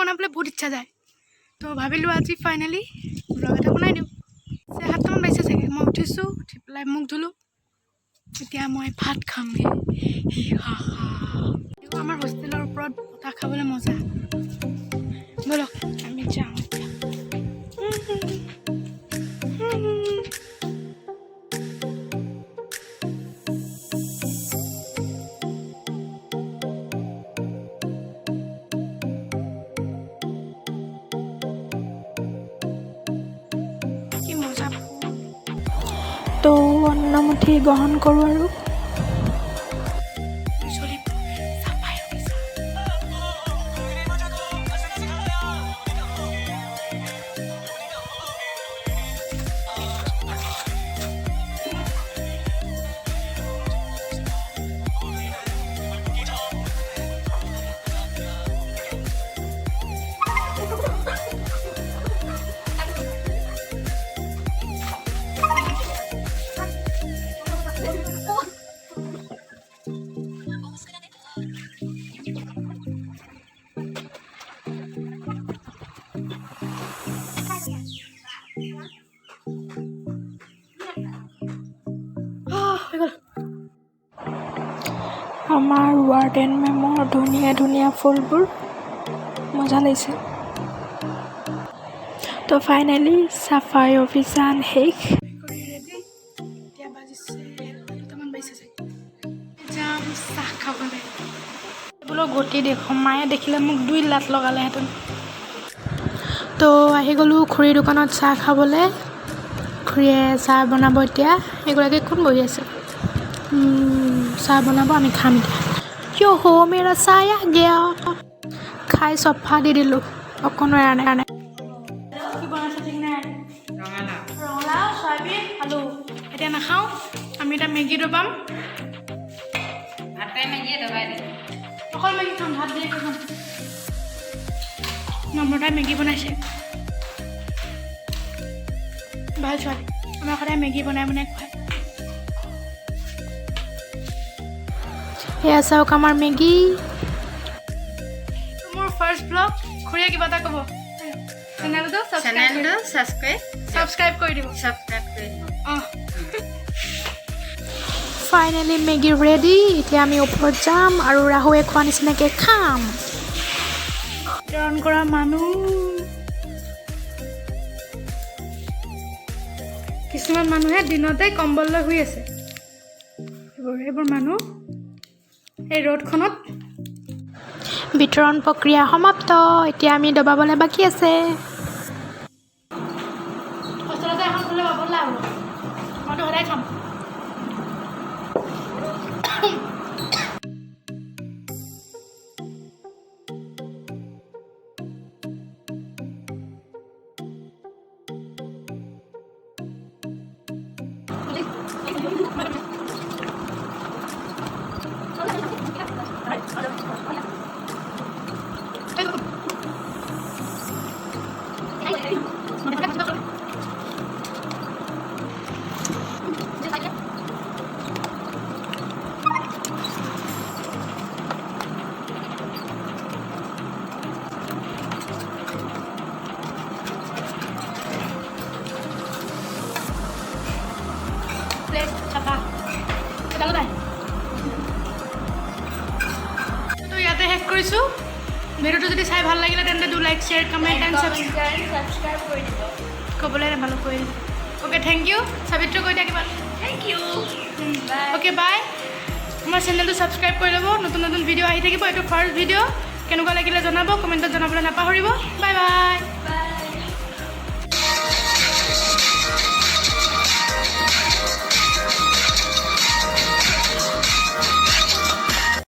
বনাবলৈ বহুত ইচ্ছা যায় তো ভাবিলোঁ আজি ফাইনেলি ব্লগ এটা বনাই দিওঁ 7টামান বাজিছে চাগে মই উঠিছোঁ উঠি পেলাই মুখ ধুলোঁ এতিয়া মই ভাত খামগৈ আমাৰ হোষ্টেলৰ ওপৰত বতাহ খাবলৈ মজা ব'লক আমি যাওঁ এতিয়া তো অন্নমুঠি গ্ৰহণ কৰোঁ আৰু আমাৰ ৱাৰ্ডেন মেমৰ ধুনীয়া ধুনীয়া ফুলবোৰ মজা লাগিছে তো ফাইনেলি চাফাই অভিযান শেষ চাহ খাবলৈ বোলো গতি দেখোঁ মায়ে দেখিলে মোক 2 লাট লগালেহেঁতেন তো আহি গ'লোঁ খুৰীৰ দোকানত চাহ খাবলৈ খুৰীয়ে চাহ বনাব এতিয়া এগৰাকী কোন বহি আছে চাহ বনাব আমি খাম এতিয়া हो मेरा चाय आ गया খাই চফা দি দিলোঁ অকণো এৰা নাই কি বনাইছে ঠিক নাই ৰঙালাও চয়াবিন আলু এতিয়া নাখাওঁ আমি এটা মেগী ডবাম অকল মেগী খাম ভাত দিয়ে খাম নম্বৰটাই মেগী বনাইছে ভাল ছোৱালী আমাৰ সদায় মেগী বনাই বনাই খুৱায় এয়া চাওক আমাৰ মেগী মোৰ ফাৰ্ষ্ট ব্লগ খুৰীয়ে কিবা এটা ক'ব চেনেলটো ছাবস্ক্ৰাইব কৰি দিব অঁ ফাইনেলি মেগী ৰেডি এতিয়া আমি ওপৰত যাম আৰু ৰাহুৱে খোৱা নিচিনাকৈ খাম ৰন কৰা মানুহ কিছুমান মানুহে দিনতে কম্বল লৈ শুই আছে এইবোৰ মানুহ এই ৰ'দখনত বিতৰণ প্ৰক্ৰিয়া সমাপ্ত এতিয়া আমি দবাবলৈ বাকী আছে হোষ্টেলতে এখন খুলে পাবলৈ আৰু মইতো সদায় খাম তো ইয়াতে শেষ কৰিছোঁ ভিডিঅ'টো যদি চাই ভাল লাগিলে তেন্তে do like share comment and subscribe কৰি দিব ক'বলৈ নাপালোঁ কৈ দিব অ'কে থেংক ইউ সাবিত্ৰ কৈ দিয়া কিবা থেংক ইউ অ'কে বাই আমাৰ চেনেলটো ছাবস্ক্ৰাইব কৰি ল'ব নতুন নতুন ভিডিঅ' আহি থাকিব এইটো ফাৰ্ষ্ট ভিডিঅ' কেনেকুৱা লাগিলে জনাব কমেণ্টত জনাবলৈ নাপাহৰিব বাই বাই